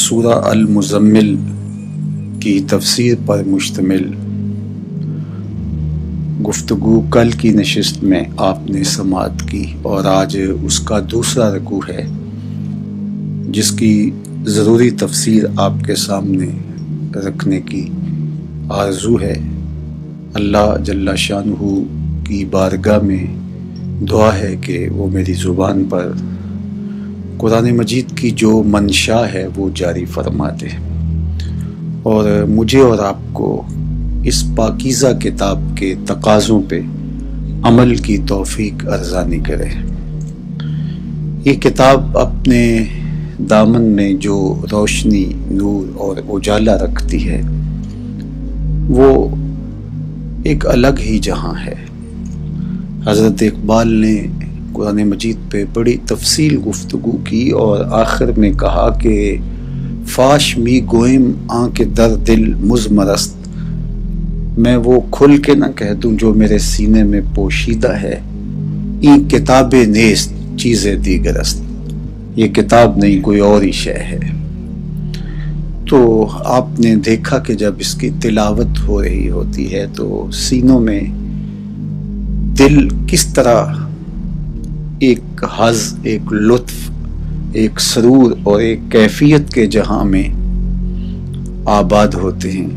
سورہ المزمل کی تفسیر پر مشتمل گفتگو کل کی نشست میں آپ نے سماعت کی اور آج اس کا دوسرا رکوع ہے جس کی ضروری تفسیر آپ کے سامنے رکھنے کی آرزو ہے۔ اللہ جل شانہ کی بارگاہ میں دعا ہے کہ وہ میری زبان پر قرآن مجید کی جو منشا ہے وہ جاری فرما دے اور مجھے اور آپ کو اس پاکیزہ کتاب کے تقاضوں پہ عمل کی توفیق ارزانی کرے۔ یہ کتاب اپنے دامن میں جو روشنی، نور اور اجالا رکھتی ہے وہ ایک الگ ہی جہاں ہے۔ حضرت اقبال نے قرآن مجید پہ بڑی تفصیل گفتگو کی اور آخر میں کہا کہ فاش می گوئم آنکھ در دل مزمرست، میں وہ کھل کے نہ کہہ دوں جو میرے سینے میں پوشیدہ ہے۔ این کتاب نیست چیز دیگرست، یہ کتاب نہیں کوئی اور ہی شے ہے۔ تو آپ نے دیکھا کہ جب اس کی تلاوت ہو رہی ہوتی ہے تو سینوں میں دل کس طرح ایک حظ، ایک لطف، ایک سرور اور ایک کیفیت کے جہاں میں آباد ہوتے ہیں،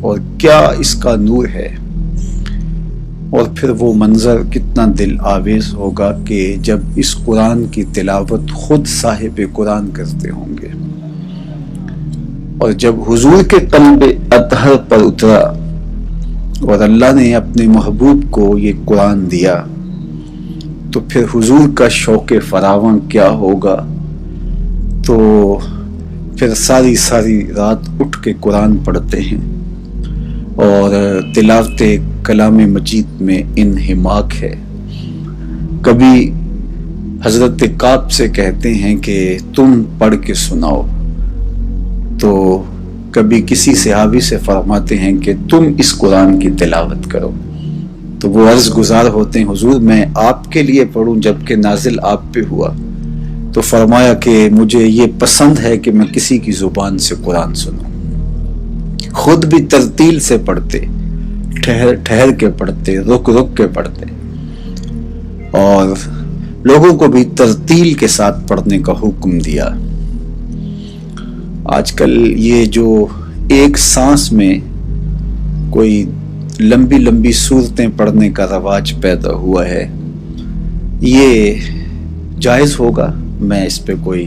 اور کیا اس کا نور ہے، اور پھر وہ منظر کتنا دل آویز ہوگا کہ جب اس قرآن کی تلاوت خود صاحب قرآن کرتے ہوں گے، اور جب حضور کے قلب اطہر پر اترا اور اللہ نے اپنے محبوب کو یہ قرآن دیا تو پھر حضور کا شوق فراواں کیا ہوگا۔ تو پھر ساری رات اٹھ کے قرآن پڑھتے ہیں اور تلاوت کلام مجید میں انہماک ہے۔ کبھی حضرت کعب سے کہتے ہیں کہ تم پڑھ کے سناؤ، تو کبھی کسی صحابی سے فرماتے ہیں کہ تم اس قرآن کی تلاوت کرو، تو وہ عرض گزار ہوتے ہیں حضور میں آپ کے لیے پڑھوں جبکہ نازل آپ پہ ہوا، تو فرمایا کہ مجھے یہ پسند ہے کہ میں کسی کی زبان سے قرآن سنوں۔ خود بھی ترتیل سے پڑھتے، ٹھہر کے پڑھتے، رک کے پڑھتے، اور لوگوں کو بھی ترتیل کے ساتھ پڑھنے کا حکم دیا۔ آج کل یہ جو ایک سانس میں کوئی لمبی صورتیں پڑھنے کا رواج پیدا ہوا ہے، یہ جائز ہوگا؟ میں اس پہ کوئی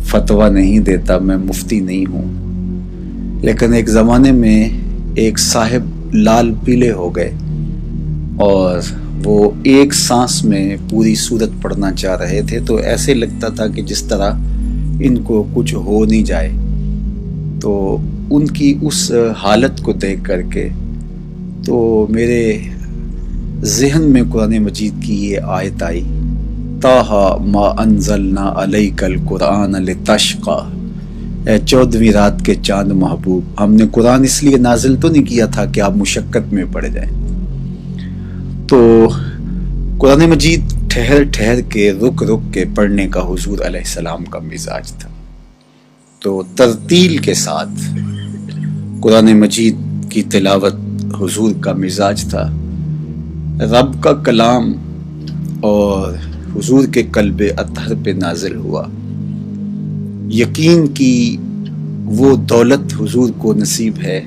فتویٰ نہیں دیتا، میں مفتی نہیں ہوں، لیکن ایک زمانے میں ایک صاحب لال پیلے ہو گئے اور وہ ایک سانس میں پوری سورت پڑھنا چاہ رہے تھے، تو ایسے لگتا تھا کہ جس طرح ان کو کچھ ہو نہیں جائے۔ تو ان کی اس حالت کو دیکھ کر کے تو میرے ذہن میں قرآن مجید کی یہ آیت آئی، طٰہٰ ما انزلنا علیک القرآن لتشقیٰ، اے 14ویں رات کے چاند محبوب، ہم نے قرآن اس لیے نازل تو نہیں کیا تھا کہ آپ مشقت میں پڑ جائیں۔ تو قرآن مجید ٹھہر کے رک کے پڑھنے کا حضور علیہ السلام کا مزاج تھا، تو ترتیل کے ساتھ قرآن مجید کی تلاوت حضور کا مزاج تھا۔ رب کا کلام اور حضور کے قلب اطہر پہ نازل ہوا، یقین کی وہ دولت حضور کو نصیب ہے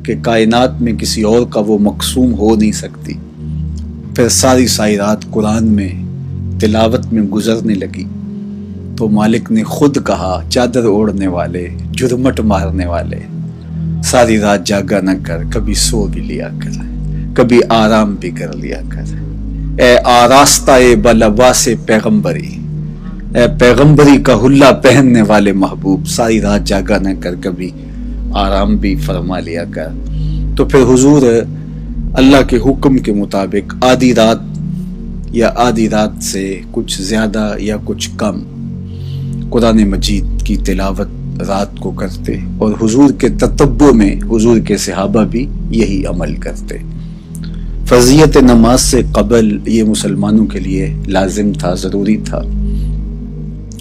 کہ کائنات میں کسی اور کا وہ مقسوم ہو نہیں سکتی۔ پھر ساری رات قرآن میں تلاوت میں گزرنے لگی تو مالک نے خود کہا، چادر اوڑھنے والے، جھرمٹ مارنے والے، ساری رات جاگا نہ کر، کبھی سو بھی لیا کر، کبھی آرام بھی کر لیا کر، اے آراستہ بلباس پیغمبری، اے پیغمبری کا حلہ پہننے والے محبوب، ساری رات جاگا نہ کر، کبھی آرام بھی فرما لیا کر۔ تو پھر حضور اللہ کے حکم کے مطابق آدھی رات سے کچھ زیادہ یا کچھ کم قرآن مجید کی تلاوت رات کو کرتے، اور حضور کے تتبع میں حضور کے صحابہ بھی یہی عمل کرتے۔ فرضیت نماز سے قبل یہ مسلمانوں کے لیے لازم تھا، ضروری تھا،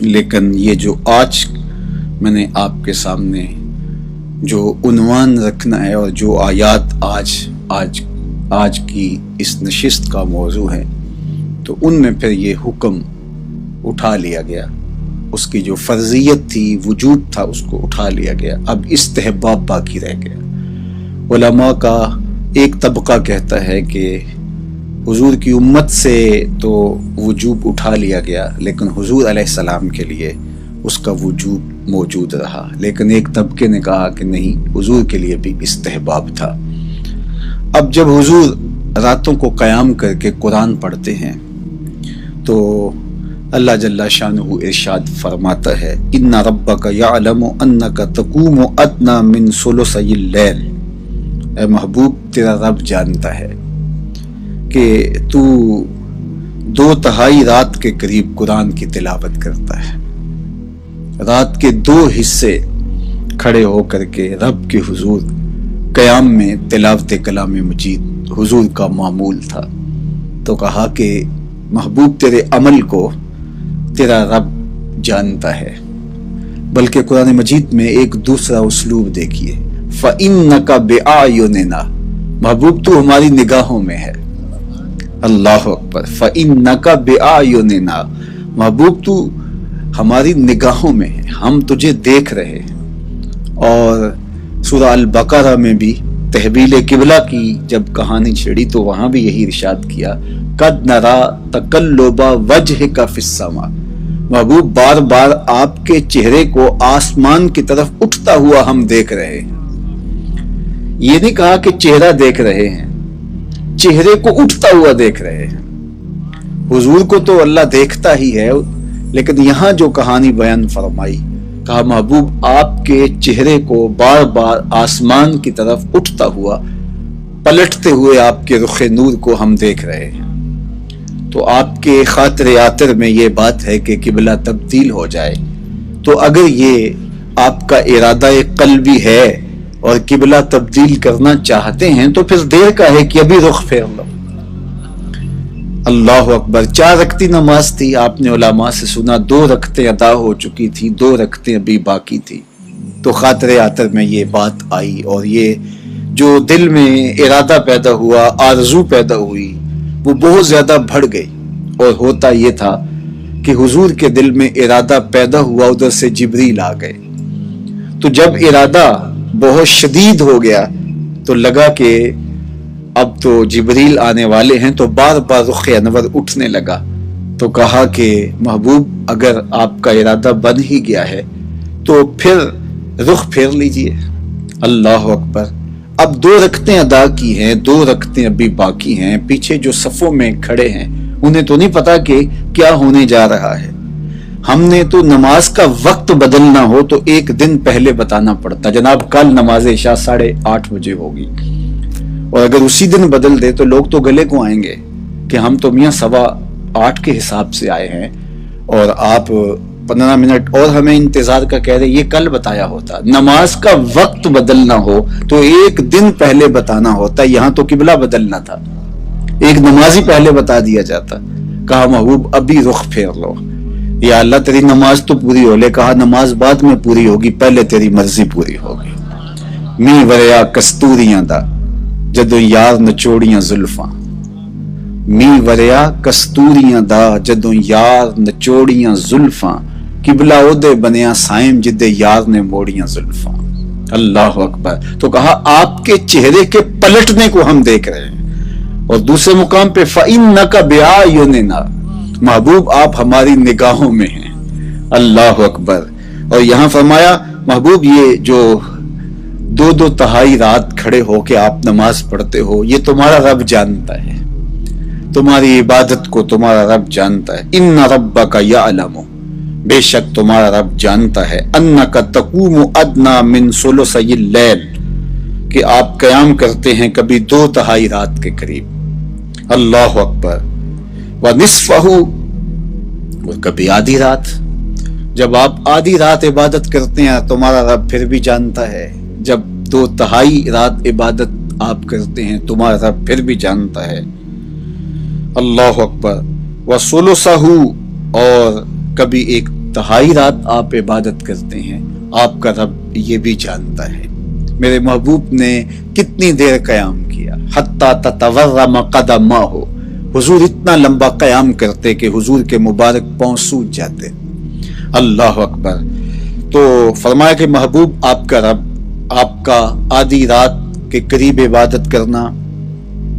لیکن یہ جو آج میں نے آپ کے سامنے جو عنوان رکھنا ہے اور جو آیات آج کی اس نشست کا موضوع ہے، تو ان میں پھر یہ حکم اٹھا لیا گیا، اس کی جو فرضیت تھی، وجوب تھا، اس کو اٹھا لیا گیا، اب استحباب باقی رہ گیا۔ علماء کا ایک طبقہ کہتا ہے کہ حضور کی امت سے تو وجوب اٹھا لیا گیا، لیکن حضور علیہ السلام کے لیے اس کا وجوب موجود رہا، لیکن ایک طبقے نے کہا کہ نہیں، حضور کے لیے بھی استحباب تھا۔ اب جب حضور راتوں کو قیام کر کے قرآن پڑھتے ہیں تو اللہ جل شانہ ارشاد فرماتا ہے، ان ربک یعلم انک تقوم ادنی من ثلثی اللیل، اے محبوب تیرا رب جانتا ہے کہ تو 2/3 رات کے قریب قرآن کی تلاوت کرتا ہے۔ رات کے 2 حصے کھڑے ہو کر کے رب کے حضور قیام میں تلاوت کلام مجید حضور کا معمول تھا۔ تو کہا کہ محبوب تیرے عمل کو تیرا رب جانتا ہے، بلکہ قرآن مجید میں ایک دوسرا اسلوب دیکھیے، فَإِنَّكَ بِأَعْيُنِنَا، محبوب تو ہماری نگاہوں میں ہے۔ اللہ اکبر، فَإِنَّكَ بِأَعْيُنِنَا، محبوب تو ہماری نگاہوں میں ہے، ہم تجھے دیکھ رہے ہیں۔ اور سورہ البقرہ میں بھی تحویل قبلہ کی جب کہانی چھڑی تو وہاں بھی یہی ارشاد کیا، قَدْ نَرَا تَقَلُّبَ وَجْهِكَ فِي السَّمَاءِ، محبوب بار بار آپ کے چہرے کو آسمان کی طرف اٹھتا ہوا ہم دیکھ رہے ہیں۔ یہ نہیں کہا کہ چہرہ دیکھ رہے ہیں، چہرے کو اٹھتا ہوا دیکھ رہے ہیں۔ حضور کو تو اللہ دیکھتا ہی ہے، لیکن یہاں جو کہانی بیان فرمائی، کہا محبوب آپ کے چہرے کو بار بار آسمان کی طرف اٹھتا ہوا، پلٹتے ہوئے آپ کے رخ نور کو ہم دیکھ رہے ہیں۔ تو آپ کے خاطر آطر میں یہ بات ہے کہ قبلہ تبدیل ہو جائے، تو اگر یہ آپ کا ارادہ قلبی ہے اور قبلہ تبدیل کرنا چاہتے ہیں تو پھر دیر کا ہے کہ ابھی رخ پھیر لو۔ اللہ اکبر، 4 رکعتی نماز تھی، آپ نے علماء سے سنا 2 رکعتیں ادا ہو چکی تھی، 2 رکعتیں ابھی باقی تھی۔ تو خاطر آطر میں یہ بات آئی، اور یہ جو دل میں ارادہ پیدا ہوا، آرزو پیدا ہوئی، وہ بہت زیادہ بڑھ گئی۔ اور ہوتا یہ تھا کہ حضور کے دل میں ارادہ پیدا ہوا، ادھر سے جبریل آ گئے۔ تو جب ارادہ بہت شدید ہو گیا تو لگا کہ اب تو جبریل آنے والے ہیں، تو بار بار رخ انور اٹھنے لگا۔ تو کہا کہ محبوب اگر آپ کا ارادہ بن ہی گیا ہے تو پھر رخ پھیر لیجئے۔ اللہ اکبر، اب 2 رکعتیں ادا کی ہیں، 2 رکعتیں ابھی باقی ہیں، پیچھے جو صفوں میں کھڑے ہیں انہیں تو نہیں پتا کہ کیا ہونے جا رہا ہے۔ ہم نے تو نماز کا وقت بدلنا ہو تو 1 دن پہلے بتانا پڑتا، جناب کل نماز عشاء 8:30 بجے ہوگی، اور اگر اسی دن بدل دے تو لوگ تو گلے کو آئیں گے کہ ہم تو میاں 8:15 کے حساب سے آئے ہیں اور آپ 15 منٹ اور ہمیں انتظار کا کہہ رہے، یہ کل بتایا ہوتا۔ نماز کا وقت بدلنا ہو تو 1 دن پہلے بتانا ہوتا، یہاں تو قبلہ بدلنا تھا، ایک نمازی پہلے بتا دیا جاتا۔ کہا محبوب ابھی رخ پھیر لو، یا اللہ تیری نماز تو پوری ہو لے، کہا نماز بعد میں پوری ہوگی، پہلے تیری مرضی پوری ہوگی۔ می وریا کستوریاں دا جدوں یار نچوڑیاں زلفاں، می وریا کستوریاں دا جدوں یار نچوڑیاں زلفاں، قبلہ اودے بنیا سائم جدے یار نے موڑیاں زلفاں۔ اللہ اکبر، تو کہا آپ کے چہرے کے پلٹنے کو ہم دیکھ رہے ہیں۔ اور دوسرے مقام پہ فَإِنَّكَ بِأَعْيُنِنَا، محبوب آپ ہماری نگاہوں میں ہیں۔ اللہ اکبر، اور یہاں فرمایا محبوب یہ جو 2/3 رات کھڑے ہو کے آپ نماز پڑھتے ہو، یہ تمہارا رب جانتا ہے، تمہاری عبادت کو تمہارا رب جانتا ہے۔ اِنَّ رَبَّكَ يَعْلَمُ، بے شک تمہارا رب جانتا ہے، أَنَّكَ تَقُومُ أَدْنَى مِنْ ثُلُثَيِ اللَّيْلِ، کہ آپ قیام کرتے ہیں کبھی 2/3 رات کے قریب۔ اللہ اکبر، وَنِصْفَهُ، اور کبھی آدھی رات۔ جب آپ آدھی رات عبادت کرتے ہیں تمہارا رب پھر بھی جانتا ہے، جب 2/3 رات عبادت آپ کرتے ہیں تمہارا رب پھر بھی جانتا ہے۔ اللہ اکبر، وَثُلُثَهُ، اور کبھی 1/3 رات آپ عبادت کرتے ہیں آپ کا رب یہ بھی جانتا ہے میرے محبوب نے کتنی دیر قیام کیا، حتی تتورم قدمہ ہو، حضور اتنا لمبا قیام کرتے کہ حضور کے مبارک پاؤں سوج جاتے۔ اللہ اکبر۔ تو فرمایا کہ محبوب آپ کا رب آپ کا آدھی رات کے قریب عبادت کرنا،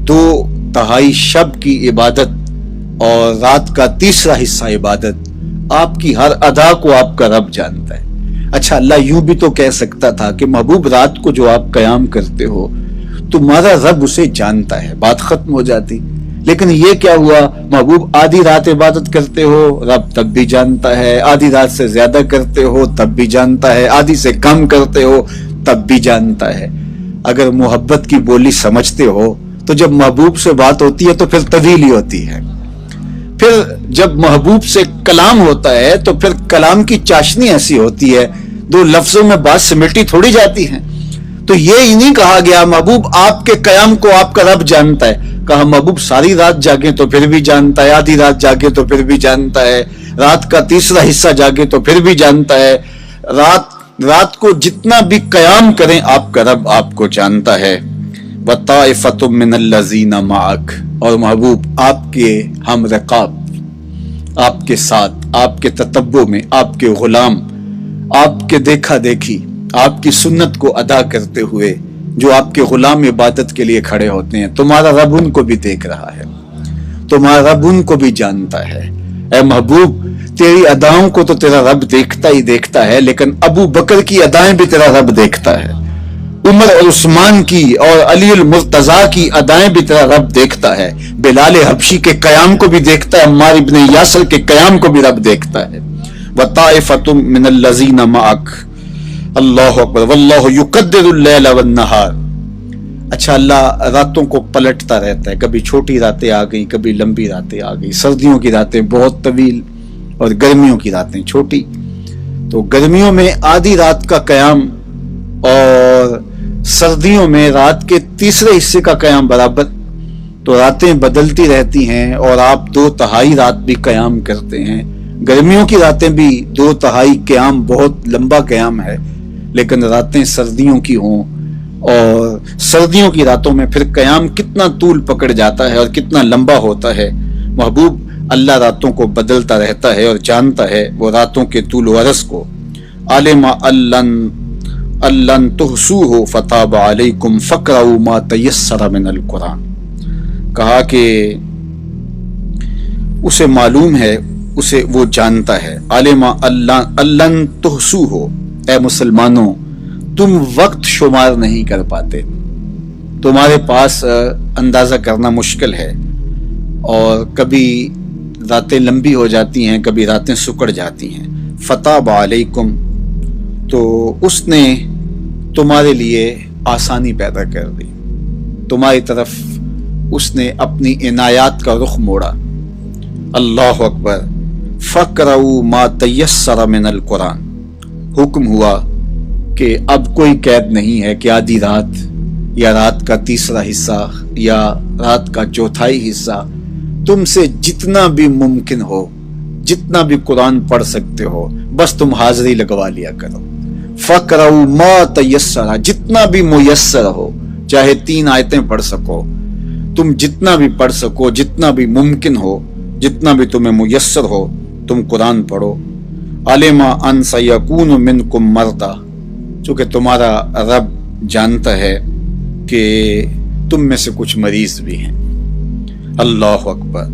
2/3 شب کی عبادت اور رات کا تیسرا حصہ عبادت، آپ کی ہر ادا کو آپ کا رب جانتا ہے۔ اچھا، اللہ یوں بھی تو کہہ سکتا تھا کہ محبوب رات کو جو آپ قیام کرتے ہو تمہارا رب اسے جانتا ہے، بات ختم ہو جاتی۔ لیکن یہ کیا ہوا، محبوب آدھی رات عبادت کرتے ہو رب تب بھی جانتا ہے، آدھی رات سے زیادہ کرتے ہو تب بھی جانتا ہے، آدھی سے کم کرتے ہو تب بھی جانتا ہے۔ اگر محبت کی بولی سمجھتے ہو تو جب محبوب سے بات ہوتی ہے تو پھر طویل ہی ہوتی ہے، پھر جب محبوب سے کلام ہوتا ہے تو پھر کلام کی چاشنی ایسی ہوتی ہے، 2 لفظوں میں بات سمیٹی تھوڑی جاتی ہے۔ تو یہ نہیں کہا گیا محبوب آپ کے قیام کو آپ کا رب جانتا ہے، کہا محبوب ساری رات جاگے تو پھر بھی جانتا ہے، آدھی رات جاگے تو پھر بھی جانتا ہے، رات کا تیسرا حصہ جاگے تو پھر بھی جانتا ہے، رات کو جتنا بھی قیام کریں آپ کا رب آپ کو جانتا ہے۔ وَطَائِفَةٌ مِّنَ الَّذِينَ مَعَكَ، اور محبوب آپ کے ہم رقاب، آپ کے ساتھ، آپ کے تتبع میں، آپ کے غلام، آپ کے دیکھا دیکھی، آپ کی سنت کو ادا کرتے ہوئے جو آپ کے غلام عبادت کے لیے کھڑے ہوتے ہیں، تمہارا رب ان کو بھی دیکھ رہا ہے، تمہارا رب ان کو بھی جانتا ہے۔ اے محبوب تیری اداؤں کو تو تیرا رب دیکھتا ہی دیکھتا ہے، لیکن ابو بکر کی ادائیں بھی تیرا رب دیکھتا ہے، عمر اور عثمان کی اور علی المرتضیٰ کی ادائیں بھی تیرا رب دیکھتا ہے، بلال حبشی کے قیام کو بھی دیکھتا ہے، عمار ابن یاسر کے قیام کو بھی رب دیکھتا ہے۔ وَطَائِفَةٌ مِّنَ الَّذِينَ مَعَكَ، اللہ اکبر، وَاللَّهُ يُقَدِّرُ اللَّيْلَ وَالنَّهَارَ۔ اچھا، اللہ راتوں کو پلٹتا رہتا ہے، کبھی چھوٹی راتیں آ گئی، کبھی لمبی راتیں آ گئی، سردیوں کی راتیں بہت طویل اور گرمیوں کی راتیں چھوٹی۔ تو گرمیوں میں آدھی رات کا قیام اور سردیوں میں رات کے تیسرے حصے کا قیام برابر، تو راتیں بدلتی رہتی ہیں اور آپ 2/3 رات بھی قیام کرتے ہیں۔ گرمیوں کی راتیں بھی 2/3 قیام بہت لمبا قیام ہے، لیکن راتیں سردیوں کی ہوں اور سردیوں کی راتوں میں پھر قیام کتنا طول پکڑ جاتا ہے اور کتنا لمبا ہوتا ہے۔ محبوب اللہ راتوں کو بدلتا رہتا ہے اور جانتا ہے وہ راتوں کے طول و عرض کو۔ عالم اللن تحصوہ فتاب علیکم فقرؤوا ما تیسر من القرآن، کہا کہ اسے معلوم ہے، اسے وہ جانتا ہے۔ عالم اللن تحصوہ، اے مسلمانوں تم وقت شمار نہیں کر پاتے، تمہارے پاس اندازہ کرنا مشکل ہے، اور کبھی راتیں لمبی ہو جاتی ہیں، کبھی راتیں سکڑ جاتی ہیں۔ فتاب علیکم، تو اس نے تمہارے لیے آسانی پیدا کر دی، تمہاری طرف اس نے اپنی عنایات کا رخ موڑا۔ اللہ اکبر۔ فقرؤوا ما تیسر من القرآن، حکم ہوا کہ اب کوئی قید نہیں ہے کہ آدھی رات یا رات کا تیسرا حصہ یا رات کا چوتھائی حصہ تم سے جتنا بھی ممکن ہو، جتنا بھی قرآن پڑھ سکتے ہو، بس تم حاضری لگوا لیا کرو۔ فقرؤوا ما تیسر، جتنا بھی میسر ہو، چاہے 3 آیتیں پڑھ سکو، تم جتنا بھی پڑھ سکو، جتنا بھی ممکن ہو، جتنا بھی تمہیں میسر ہو تم قرآن پڑھو۔ علم ان سیکون منکم مرضی، چونکہ تمہارا رب جانتا ہے کہ تم میں سے کچھ مریض بھی ہیں۔ اللہ اکبر۔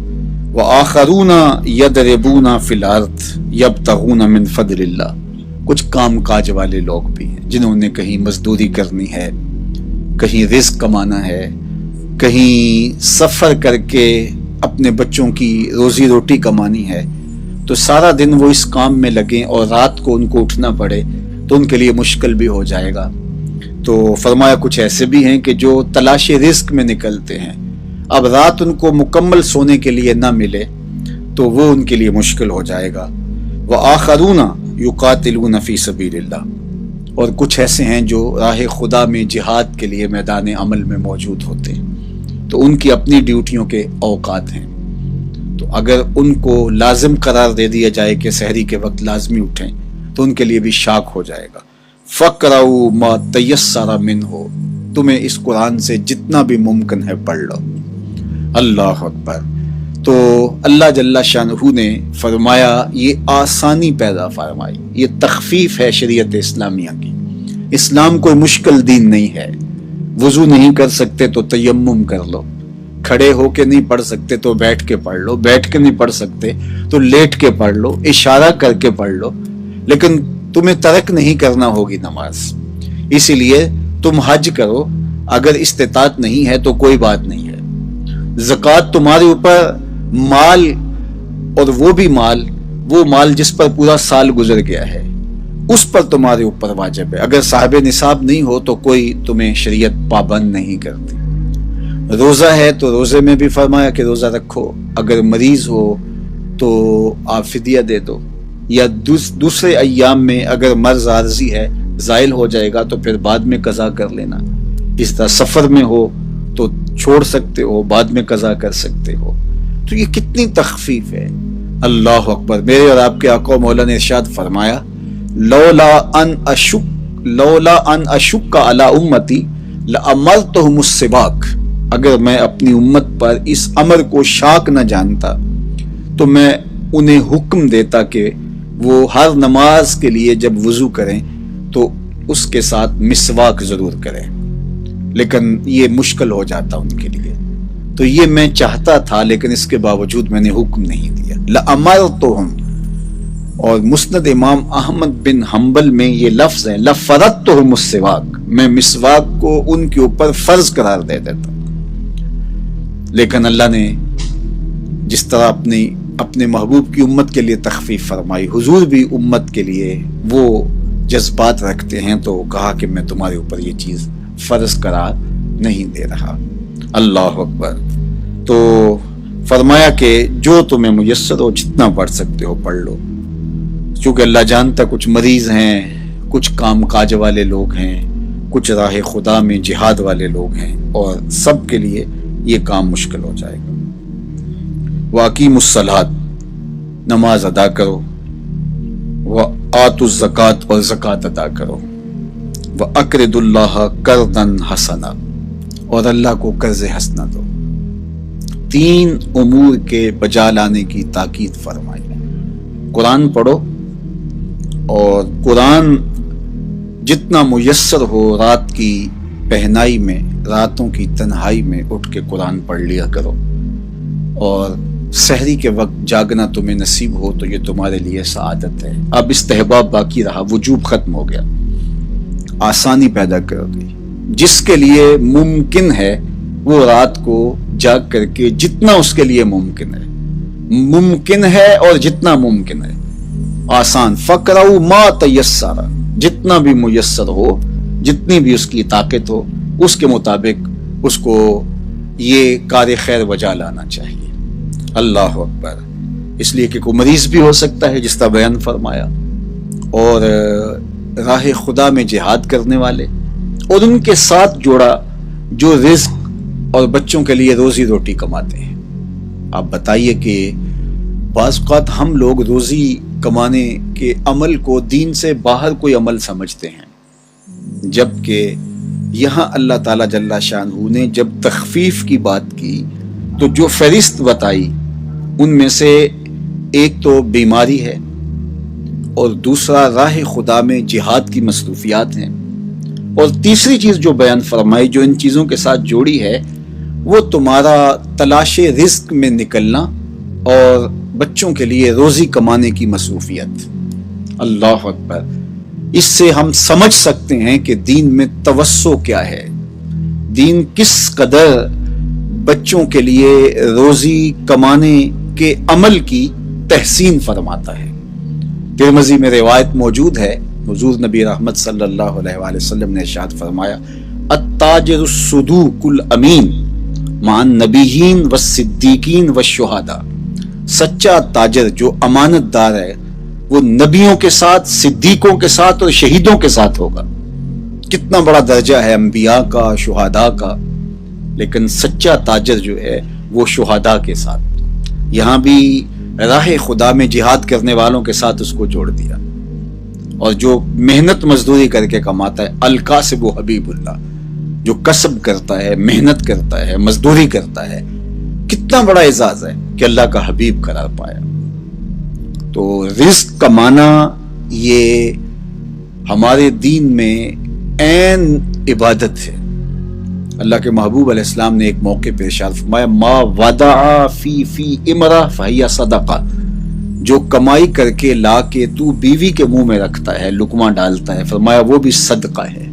وآخرون یضربون فی الارض یبتغون من فضل اللہ، کچھ کام کاج والے لوگ بھی ہیں جنہوں نے کہیں مزدوری کرنی ہے، کہیں رزق کمانا ہے، کہیں سفر کر کے اپنے بچوں کی روزی روٹی کمانی ہے، تو سارا دن وہ اس کام میں لگیں اور رات کو ان کو اٹھنا پڑے تو ان کے لیے مشکل بھی ہو جائے گا۔ تو فرمایا کچھ ایسے بھی ہیں کہ جو تلاش رزق میں نکلتے ہیں، اب رات ان کو مکمل سونے کے لیے نہ ملے تو وہ ان کے لیے مشکل ہو جائے گا۔ وآخرون یقاتلون فی سبیل اللہ، اور کچھ ایسے ہیں جو راہ خدا میں جہاد کے لیے میدان عمل میں موجود ہوتے ہیں، تو ان کی اپنی ڈیوٹیوں کے اوقات ہیں، تو اگر ان کو لازم قرار دے دیا جائے کہ سحری کے وقت لازمی اٹھیں تو ان کے لیے بھی شاک ہو جائے گا۔ فَقْرَؤْا مَا تَيَسَّرَ مِنْهُ، تمہیں اس قرآن سے جتنا بھی ممکن ہے پڑھ لو۔ اللہ اکبر۔ تو اللہ جل شانہ نے فرمایا یہ آسانی پیدا فرمائی، یہ تخفیف ہے شریعت اسلامیہ کی۔ اسلام کوئی مشکل دین نہیں ہے۔ وضو نہیں کر سکتے تو تیمم کر لو، کھڑے ہو کے نہیں پڑھ سکتے تو بیٹھ کے پڑھ لو، بیٹھ کے نہیں پڑھ سکتے تو لیٹ کے پڑھ لو، اشارہ کر کے پڑھ لو، لیکن تمہیں ترک نہیں کرنا ہوگی نماز۔ اسی لیے تم حج کرو، اگر استطاعت نہیں ہے تو کوئی بات نہیں ہے۔ زکوٰۃ تمہارے اوپر مال، اور وہ مال جس پر پورا سال گزر گیا ہے اس پر تمہارے اوپر واجب ہے۔ اگر صاحب نصاب نہیں ہو تو کوئی تمہیں شریعت پابند نہیں کرتی۔ روزہ ہے تو روزے میں بھی فرمایا کہ روزہ رکھو، اگر مریض ہو تو آپ فدیہ دے دو، یا دوسرے ایام میں اگر مرض عارضی ہے زائل ہو جائے گا تو پھر بعد میں قضا کر لینا۔ اس طرح سفر میں ہو تو چھوڑ سکتے ہو، بعد میں قضا کر سکتے ہو۔ تو یہ کتنی تخفیف ہے۔ اللہ اکبر۔ میرے اور آپ کے آقا مولا نے ارشاد فرمایا لولا ان اشک علی امتی لامرتهم السواک، اگر میں اپنی امت پر اس امر کو شاک نہ جانتا تو میں انہیں حکم دیتا کہ وہ ہر نماز کے لیے جب وضو کریں تو اس کے ساتھ مسواک ضرور کریں، لیکن یہ مشکل ہو جاتا ان کے لیے، تو یہ میں چاہتا تھا لیکن اس کے باوجود میں نے حکم نہیں دیا۔ لامرتهم، اور مسند امام احمد بن حنبل میں یہ لفظ ہے لفرضتهم السواک، میں مسواک کو ان کے اوپر فرض قرار دے دیتا۔ لیکن اللہ نے جس طرح اپنے محبوب کی امت کے لیے تخفیف فرمائی، حضور بھی امت کے لیے وہ جذبات رکھتے ہیں، تو کہا کہ میں تمہارے اوپر یہ چیز فرض قرار نہیں دے رہا۔ اللہ اکبر۔ تو فرمایا کہ جو تمہیں میسر ہو جتنا پڑھ سکتے ہو پڑھ لو، چونکہ اللہ جانتا کچھ مریض ہیں، کچھ کام کاج والے لوگ ہیں، کچھ راہ خدا میں جہاد والے لوگ ہیں، اور سب کے لیے یہ کام مشکل ہو جائے گا۔ وَأَقِیمُوا الصَّلَاةَ، نماز ادا کرو، وَآتُوا الزَّکَاةَ، اور زکوٰۃ ادا کرو، وَأَقْرِضُوا اللَّهَ قَرْضًا حَسَنًا، اور اللہ کو قرض حسنہ دو۔ تین امور کے بجا لانے کی تاکید فرمائی۔ قرآن پڑھو، اور قرآن جتنا میسر ہو رات کی پہنائی میں، راتوں کی تنہائی میں اٹھ کے قرآن پڑھ لیا کرو، اور سحری کے وقت جاگنا تمہیں نصیب ہو تو یہ تمہارے لیے سعادت ہے۔ اب استحباب باقی رہا، وجوب ختم ہو گیا، آسانی پیدا کر دی۔ جس کے لیے ممکن ہے وہ رات کو جاگ کر کے جتنا اس کے لیے ممکن ہے اور جتنا ممکن ہے آسان، فَقْرَؤْا مَا تَيَسَّرَ، جتنا بھی میسر ہو، جتنی بھی اس کی طاقت ہو، اس کے مطابق اس کو یہ کار خیر وجہ لانا چاہیے۔ اللہ اکبر۔ اس لیے کہ کوئی مریض بھی ہو سکتا ہے جس کا بیان فرمایا، اور راہ خدا میں جہاد کرنے والے، اور ان کے ساتھ جوڑا جو رزق اور بچوں کے لیے روزی روٹی کماتے ہیں۔ آپ بتائیے کہ بعض اوقات ہم لوگ روزی کمانے کے عمل کو دین سے باہر کوئی عمل سمجھتے ہیں، جبکہ یہاں اللہ تعالیٰ جل شانہ نے جب تخفیف کی بات کی تو جو فہرست بتائی ان میں سے ایک تو بیماری ہے، اور دوسرا راہ خدا میں جہاد کی مصروفیات ہیں، اور تیسری چیز جو بیان فرمائی جو ان چیزوں کے ساتھ جوڑی ہے وہ تمہارا تلاش رزق میں نکلنا اور بچوں کے لیے روزی کمانے کی مصروفیت۔ اللہ اکبر۔ اس سے ہم سمجھ سکتے ہیں کہ دین میں توسع کیا ہے، دین کس قدر بچوں کے لیے روزی کمانے کے عمل کی تحسین فرماتا ہے۔ ترمذی میں روایت موجود ہے، حضور نبی رحمت صلی اللہ علیہ وآلہ وسلم نے ارشاد فرمایا التاجر الصدوق الامین مع النبیین والصدیقین والشہداء، سچا تاجر جو امانت دار ہے وہ نبیوں کے ساتھ، صدیقوں کے ساتھ اور شہیدوں کے ساتھ ہوگا۔ کتنا بڑا درجہ ہے انبیاء کا، شہداء کا، لیکن سچا تاجر جو ہے وہ شہداء کے ساتھ۔ یہاں بھی راہ خدا میں جہاد کرنے والوں کے ساتھ اس کو جوڑ دیا۔ اور جو محنت مزدوری کر کے کماتا ہے، الکاسب و حبیب اللہ، جو کسب کرتا ہے، محنت کرتا ہے، مزدوری کرتا ہے، کتنا بڑا اعزاز ہے کہ اللہ کا حبیب قرار پایا۔ تو رزق کمانا یہ ہمارے دین میں عین عبادت ہے۔ اللہ کے محبوب علیہ السلام نے ایک موقع پہ ارشاد فرمایا، ما ودع فی امرہ فہی صدقہ، جو کمائی کر کے لا کے تو بیوی کے منہ میں رکھتا ہے، لقمہ ڈالتا ہے، فرمایا وہ بھی صدقہ ہے،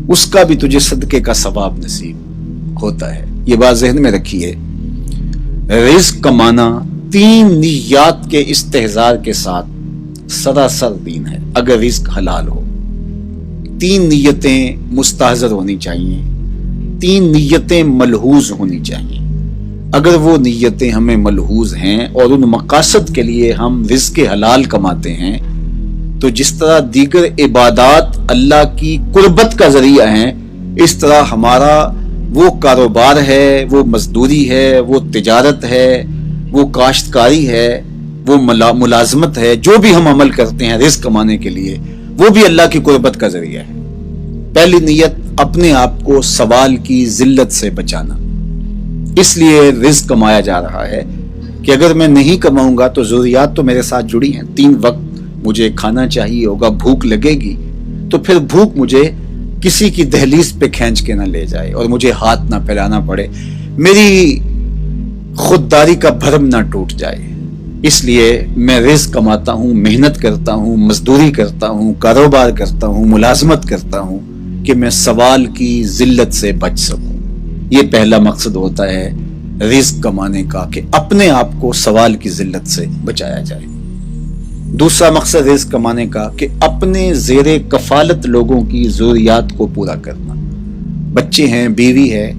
اس کا بھی تجھے صدقے کا ثواب نصیب ہوتا ہے۔ یہ بات ذہن میں رکھیے، رزق کمانا 3 نیات کے استحضار کے ساتھ سراسر دین ہے۔ اگر رزق حلال ہو، 3 نیتیں مستحضر ہونی چاہیے، 3 نیتیں ملحوظ ہونی چاہیے۔ اگر وہ نیتیں ہمیں ملحوظ ہیں اور ان مقاصد کے لیے ہم رزق حلال کماتے ہیں، تو جس طرح دیگر عبادات اللہ کی قربت کا ذریعہ ہیں، اس طرح ہمارا وہ کاروبار ہے، وہ مزدوری ہے، وہ تجارت ہے، وہ کاشتکاری ہے، وہ ملازمت ہے، جو بھی ہم عمل کرتے ہیں رزق کمانے کے لیے، وہ بھی اللہ کی قربت کا ذریعہ ہے۔ پہلی نیت، اپنے آپ کو سوال کی ذلت سے بچانا۔ اس لیے رزق کمایا جا رہا ہے کہ اگر میں نہیں کماؤں گا تو ضروریات تو میرے ساتھ جڑی ہیں، 3 وقت مجھے کھانا چاہیے ہوگا، بھوک لگے گی، تو پھر بھوک مجھے کسی کی دہلیز پہ کھینچ کے نہ لے جائے اور مجھے ہاتھ نہ پھیلانا پڑے، میری خودداری کا بھرم نہ ٹوٹ جائے۔ اس لیے میں رزق کماتا ہوں، محنت کرتا ہوں، مزدوری کرتا ہوں، کاروبار کرتا ہوں، ملازمت کرتا ہوں کہ میں سوال کی ذلت سے بچ سکوں۔ یہ پہلا مقصد ہوتا ہے رزق کمانے کا، کہ اپنے آپ کو سوال کی ذلت سے بچایا جائے۔ دوسرا مقصد رزق کمانے کا کہ اپنے زیر کفالت لوگوں کی ضروریات کو پورا کرنا۔ بچے ہیں، بیوی ہے،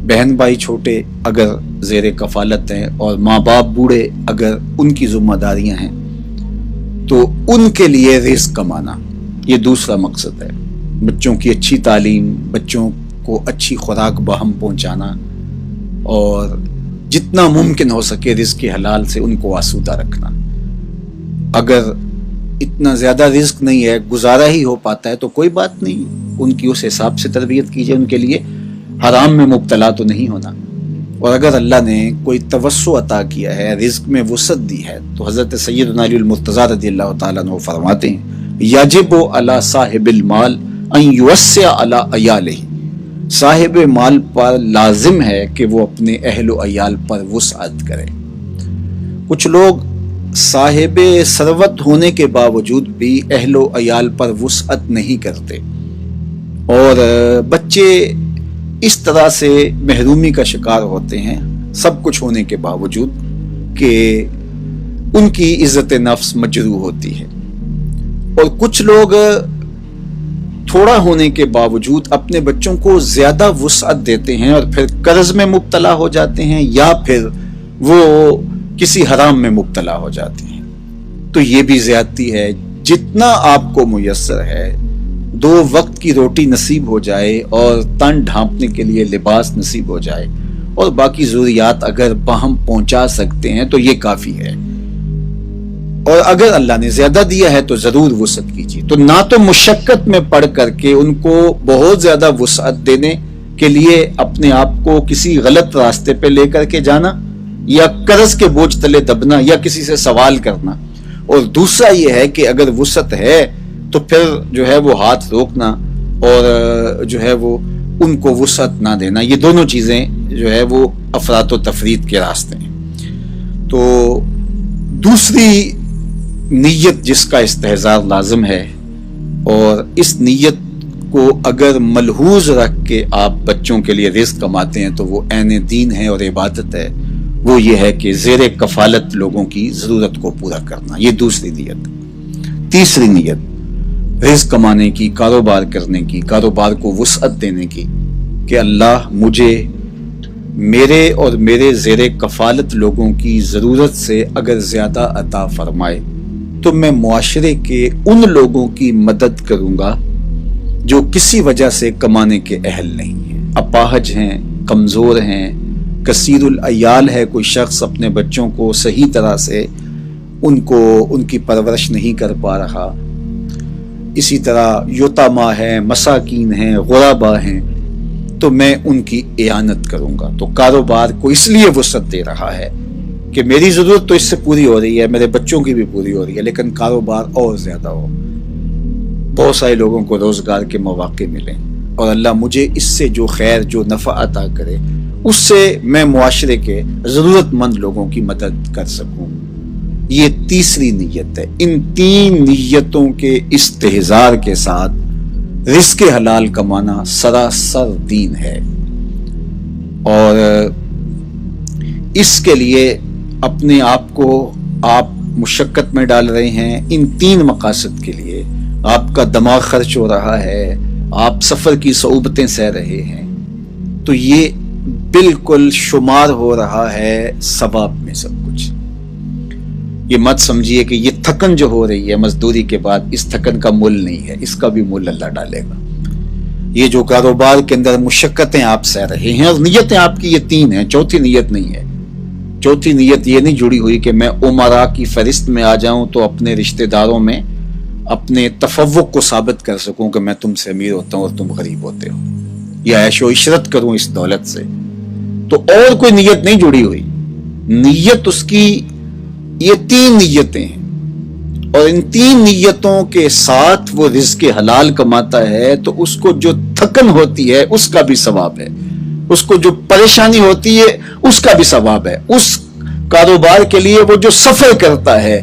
بہن بھائی چھوٹے اگر زیر کفالت ہیں، اور ماں باپ بوڑھے اگر ان کی ذمہ داریاں ہیں، تو ان کے لیے رزق کمانا یہ دوسرا مقصد ہے۔ بچوں کی اچھی تعلیم، بچوں کو اچھی خوراک باہم پہنچانا، اور جتنا ممکن ہو سکے رزق حلال سے ان کو آسودہ رکھنا۔ اگر اتنا زیادہ رزق نہیں ہے، گزارا ہی ہو پاتا ہے، تو کوئی بات نہیں، ان کی اس حساب سے تربیت کیجیے، ان کے لیے حرام میں مبتلا تو نہیں ہونا۔ اور اگر اللہ نے کوئی توسع عطا کیا ہے، رزق میں وسعت دی ہے، تو حضرت سیدنا علی المرتضیٰ رضی اللہ تعالیٰ عنہ فرماتے ہیں، یجب علی صاحب المال ان یوسع علی عیالہ، صاحب مال پر لازم ہے کہ وہ اپنے اہل و عیال پر وسعت کرے۔ کچھ لوگ صاحب ثروت ہونے کے باوجود بھی اہل و عیال پر وسعت نہیں کرتے، اور بچے اس طرح سے محرومی کا شکار ہوتے ہیں سب کچھ ہونے کے باوجود کہ ان کی عزت نفس مجروح ہوتی ہے۔ اور کچھ لوگ تھوڑا ہونے کے باوجود اپنے بچوں کو زیادہ وسعت دیتے ہیں اور پھر قرض میں مبتلا ہو جاتے ہیں، یا پھر وہ کسی حرام میں مبتلا ہو جاتے ہیں۔ تو یہ بھی زیادتی ہے۔ جتنا آپ کو میسر ہے، 2 وقت کی روٹی نصیب ہو جائے اور تن ڈھانپنے کے لیے لباس نصیب ہو جائے، اور باقی ضروریات اگر باہم پہنچا سکتے ہیں تو یہ کافی ہے۔ اور اگر اللہ نے زیادہ دیا ہے تو ضرور وسعت کیجیے۔ تو نہ تو مشقت میں پڑ کر کے ان کو بہت زیادہ وسعت دینے کے لیے اپنے آپ کو کسی غلط راستے پہ لے کر کے جانا، یا قرض کے بوجھ تلے دبنا، یا کسی سے سوال کرنا، اور دوسرا یہ ہے کہ اگر وسعت ہے تو پھر جو ہے وہ ہاتھ روکنا اور جو ہے وہ ان کو وسعت نہ دینا۔ یہ دونوں چیزیں جو ہے وہ افراط و تفریط کے راستے ہیں۔ تو دوسری نیت جس کا استحضار لازم ہے، اور اس نیت کو اگر ملحوظ رکھ کے آپ بچوں کے لیے رزق کماتے ہیں تو وہ عین دین ہے اور عبادت ہے، وہ یہ ہے کہ زیر کفالت لوگوں کی ضرورت کو پورا کرنا۔ یہ دوسری نیت۔ تیسری نیت رزق کمانے کی، کاروبار کرنے کی، کاروبار کو وسعت دینے کی، کہ اللہ مجھے میرے اور میرے زیر کفالت لوگوں کی ضرورت سے اگر زیادہ عطا فرمائے تو میں معاشرے کے ان لوگوں کی مدد کروں گا جو کسی وجہ سے کمانے کے اہل نہیں ہیں، اپاہج ہیں، کمزور ہیں، کثیر العیال ہے، کوئی شخص اپنے بچوں کو صحیح طرح سے ان کی پرورش نہیں کر پا رہا، اسی طرح یتامہ ہیں، مساکین ہیں، غربا ہیں، تو میں ان کی اعانت کروں گا۔ تو کاروبار کو اس لیے وسعت دے رہا ہے کہ میری ضرورت تو اس سے پوری ہو رہی ہے، میرے بچوں کی بھی پوری ہو رہی ہے، لیکن کاروبار اور زیادہ ہو، بہت سارے لوگوں کو روزگار کے مواقع ملیں، اور اللہ مجھے اس سے جو خیر، جو نفع عطا کرے، اس سے میں معاشرے کے ضرورت مند لوگوں کی مدد کر سکوں۔ یہ تیسری نیت ہے۔ ان تین نیتوں کے استحضار کے ساتھ رزق حلال کمانا سراسر دین ہے، اور اس کے لیے اپنے آپ کو آپ مشقت میں ڈال رہے ہیں۔ ان تین مقاصد کے لیے آپ کا دماغ خرچ ہو رہا ہے، آپ سفر کی صعوبتیں سہ رہے ہیں، تو یہ بالکل شمار ہو رہا ہے ثواب میں سب کچھ۔ یہ مت سمجھیے کہ یہ تھکن جو ہو رہی ہے مزدوری کے بعد، اس تھکن کا مول نہیں ہے، اس کا بھی مول اللہ ڈالے گا۔ یہ جو کاروبار کے اندر مشقتیں آپ سہ رہے ہیں، اور نیتیں آپ کی یہ تین ہیں، چوتھی نیت نہیں ہے۔ چوتھی نیت یہ نہیں جڑی ہوئی کہ میں امراء کی فہرست میں آ جاؤں تو اپنے رشتہ داروں میں اپنے تفوق کو ثابت کر سکوں کہ میں تم سے امیر ہوتا ہوں اور تم غریب ہوتے ہو، یا عیش و عشرت کروں اس دولت سے، تو اور کوئی نیت نہیں جڑی ہوئی۔ نیت اس کی یہ تین نیتیں ہیں، اور ان تین نیتوں کے ساتھ وہ رزق حلال کماتا ہے تو اس کو جو تھکن ہوتی ہے اس کا بھی ثواب ہے، اس کو جو پریشانی ہوتی ہے اس کا بھی ثواب ہے۔ اس کاروبار کے لیے وہ جو سفر کرتا ہے،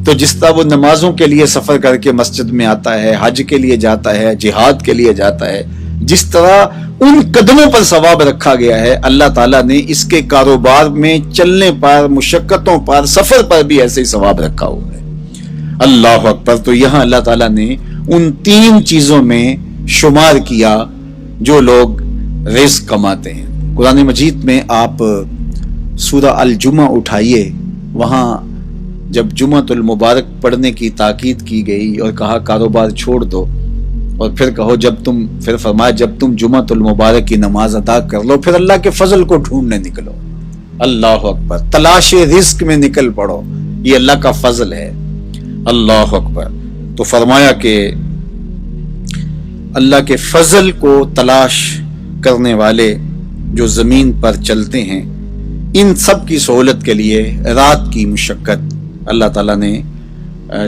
تو جس طرح وہ نمازوں کے لیے سفر کر کے مسجد میں آتا ہے، حج کے لیے جاتا ہے، جہاد کے لیے جاتا ہے، جس طرح ان قدموں پر ثواب رکھا گیا ہے، اللہ تعالیٰ نے اس کے کاروبار میں چلنے پر، مشقتوں پر، سفر پر بھی ایسے ہی ثواب رکھا ہوا ہے۔ اللہ اکبر۔ تو یہاں اللہ تعالیٰ نے ان تین چیزوں میں شمار کیا جو لوگ رزق کماتے ہیں۔ قرآن مجید میں آپ سورہ الجمعہ اٹھائیے، وہاں جب جمعۃ المبارک پڑھنے کی تاکید کی گئی اور کہا کاروبار چھوڑ دو، اور پھر فرمایا جب تم جمعۃ المبارک کی نماز ادا کر لو پھر اللہ کے فضل کو ڈھونڈنے نکلو۔ اللہ اکبر۔ تلاش رزق میں نکل پڑو، یہ اللہ کا فضل ہے۔ اللہ اکبر۔ تو فرمایا کہ اللہ کے فضل کو تلاش کرنے والے جو زمین پر چلتے ہیں، ان سب کی سہولت کے لیے رات کی مشقت اللہ تعالیٰ نے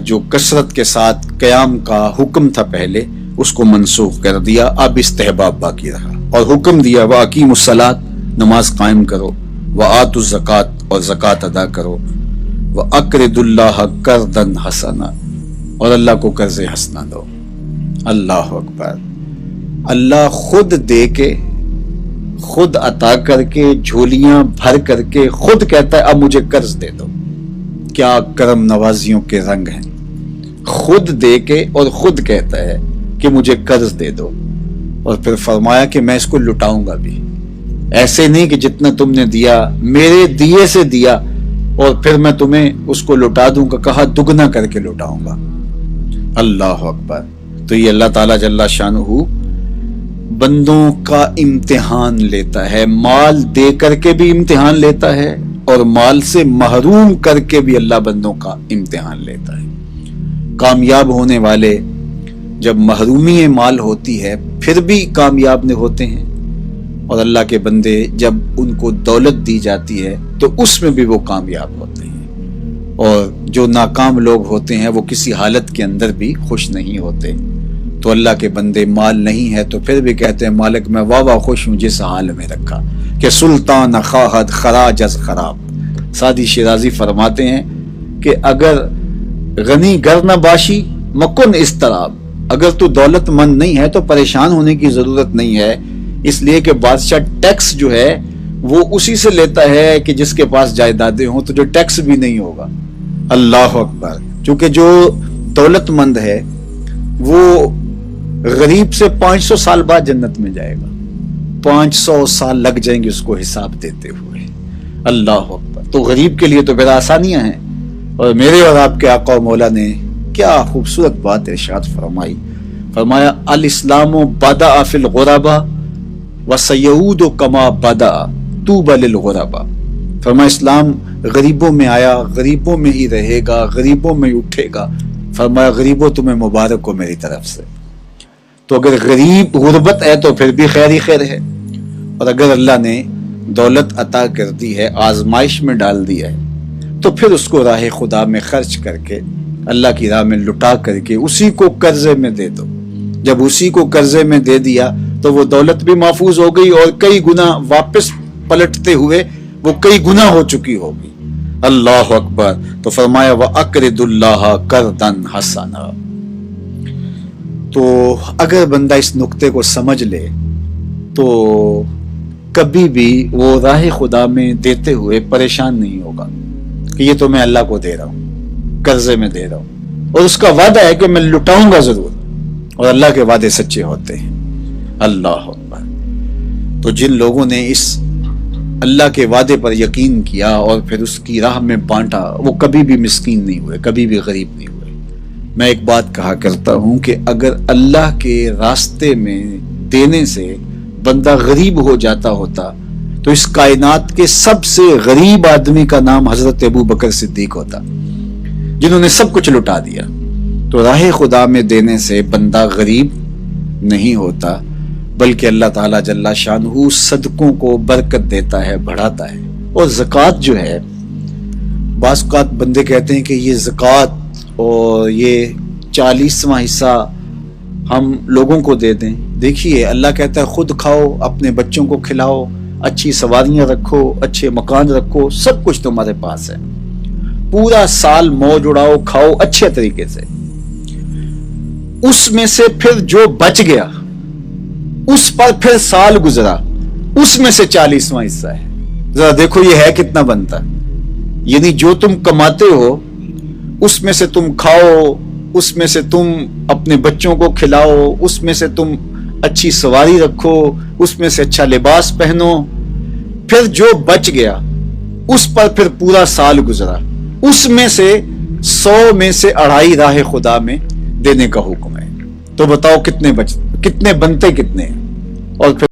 جو کثرت کے ساتھ قیام کا حکم تھا پہلے، اس کو منسوخ کر دیا، اب استحباب باقی رہا، اور حکم دیا وَأَقِیمُوا الصَّلَاةَ، نماز قائم کرو، وَآتُوا الزَّکَاةَ، اور زکوٰۃ ادا کرو، وَأَقْرِضُوا اللَّهَ قَرْضًا حَسَنًا، اور اللہ کو قرض حسنہ دو۔ اللہ اکبر۔ اللہ خود دے کے، خود عطا کر کے، جھولیاں بھر کر کے خود کہتا ہے اب مجھے قرض دے دو۔ کیا کرم نوازیوں کے رنگ ہیں، خود دے کے اور خود کہتا ہے کہ مجھے قرض دے دو، اور پھر فرمایا کہ میں اس کو لٹاؤں گا بھی، ایسے نہیں کہ جتنا تم نے دیا میرے دیے سے دیا اور پھر میں تمہیں اس کو لٹا دوں گا، کہا دگنا کر کے لٹاؤں گا۔ اللہ اکبر۔ تو یہ اللہ تعالیٰ جل شانہ بندوں کا امتحان لیتا ہے، مال دے کر کے بھی امتحان لیتا ہے، اور مال سے محروم کر کے بھی اللہ بندوں کا امتحان لیتا ہے۔ کامیاب ہونے والے جب محرومی مال ہوتی ہے پھر بھی کامیاب نہیں ہوتے ہیں، اور اللہ کے بندے جب ان کو دولت دی جاتی ہے تو اس میں بھی وہ کامیاب ہوتے ہیں، اور جو ناکام لوگ ہوتے ہیں وہ کسی حالت کے اندر بھی خوش نہیں ہوتے۔ تو اللہ کے بندے مال نہیں ہے تو پھر بھی کہتے ہیں مالک میں واہ واہ خوش ہوں جس حال میں رکھا، کہ سلطان خواہد خراج از خراب۔ سعدی شیرازی فرماتے ہیں کہ اگر غنی گر نہ باشی مکن اضطراب، اگر تو دولت مند نہیں ہے تو پریشان ہونے کی ضرورت نہیں ہے، اس لیے کہ بادشاہ ٹیکس جو ہے وہ اسی سے لیتا ہے کہ جس کے پاس جائیدادیں ہوں، تو جو ٹیکس بھی نہیں ہوگا۔ اللہ اکبر۔ چونکہ جو دولت مند ہے وہ غریب سے 500 سال بعد جنت میں جائے گا، 500 سال لگ جائیں گے اس کو حساب دیتے ہوئے۔ اللہ اکبر۔ تو غریب کے لیے تو پھر آسانیاں ہیں، اور میرے اور آپ کے آقا و مولا نے کیا خوبصورت بات ارشاد فرمائی، فرمایا الاسلام بدأ فی الغرباء وسیعود کما بدأ طوبی للغرباء۔ فرمایا اسلام غریبوں میں آیا، غریبوں میں ہی رہے گا، غریبوں میں ہی اٹھے گا۔ فرمایا غریبوں تمہیں مبارک ہو میری طرف سے. تو اگر غریب غربت ہے تو پھر بھی خیر ہی خیر ہے، اور اگر اللہ نے دولت عطا کر دی ہے، آزمائش میں ڈال دیا ہے، تو پھر اس کو راہ خدا میں خرچ کر کے، اللہ کی راہ میں لٹا کر کے اسی کو قرضے میں دے دو. جب اسی کو قرضے میں دے دیا تو وہ دولت بھی محفوظ ہو گئی، اور کئی گنا واپس پلٹتے ہوئے وہ کئی گنا ہو چکی ہوگی. اللہ اکبر. تو فرمایا وَأَقْرِضُ اللَّهَ قَرْضًا حَسَنًا. تو اگر بندہ اس نقطے کو سمجھ لے تو کبھی بھی وہ راہ خدا میں دیتے ہوئے پریشان نہیں ہوگا کہ یہ تو میں اللہ کو دے رہا ہوں، قرضے میں دے رہا ہوں، اور اس کا وعدہ ہے کہ میں لٹاؤں گا ضرور، اور اللہ کے وعدے سچے ہوتے ہیں. اللہ اکبر. تو جن لوگوں نے اس اللہ کے وعدے پر یقین کیا اور پھر اس کی راہ میں بانٹا، وہ کبھی بھی مسکین نہیں ہوئے، کبھی بھی غریب نہیں ہوئے. میں ایک بات کہا کرتا ہوں کہ اگر اللہ کے راستے میں دینے سے بندہ غریب ہو جاتا ہوتا تو اس کائنات کے سب سے غریب آدمی کا نام حضرت ابو بکر صدیق ہوتا، جنہوں نے سب کچھ لٹا دیا. تو راہ خدا میں دینے سے بندہ غریب نہیں ہوتا، بلکہ اللہ تعالیٰ جل شانہ صدقوں کو برکت دیتا ہے، بڑھاتا ہے. اور زکوٰۃ جو ہے، بعض اوقات بندے کہتے ہیں کہ یہ زکوٰۃ اور یہ 40واں حصہ ہم لوگوں کو دے دیں. دیکھیے اللہ کہتا ہے خود کھاؤ، اپنے بچوں کو کھلاؤ، اچھی سواریاں رکھو، اچھے مکان رکھو، سب کچھ تمہارے پاس ہے، پورا سال موج اڑاؤ، کھاؤ اچھے طریقے سے. اس میں سے پھر جو بچ گیا، اس پر پھر سال گزرا، اس میں سے 40واں حصہ ہے. ذرا دیکھو یہ ہے کتنا بنتا. یعنی جو تم کماتے ہو اس میں سے تم کھاؤ، اس میں سے تم اپنے بچوں کو کھلاؤ، اس میں سے تم اچھی سواری رکھو، اس میں سے اچھا لباس پہنو، پھر جو بچ گیا اس پر پھر پورا سال گزرا، اس میں سے 100 میں سے 2.5 راہ خدا میں دینے کا حکم ہے. تو بتاؤ کتنے بنتے کتنے ہیں. اور پھر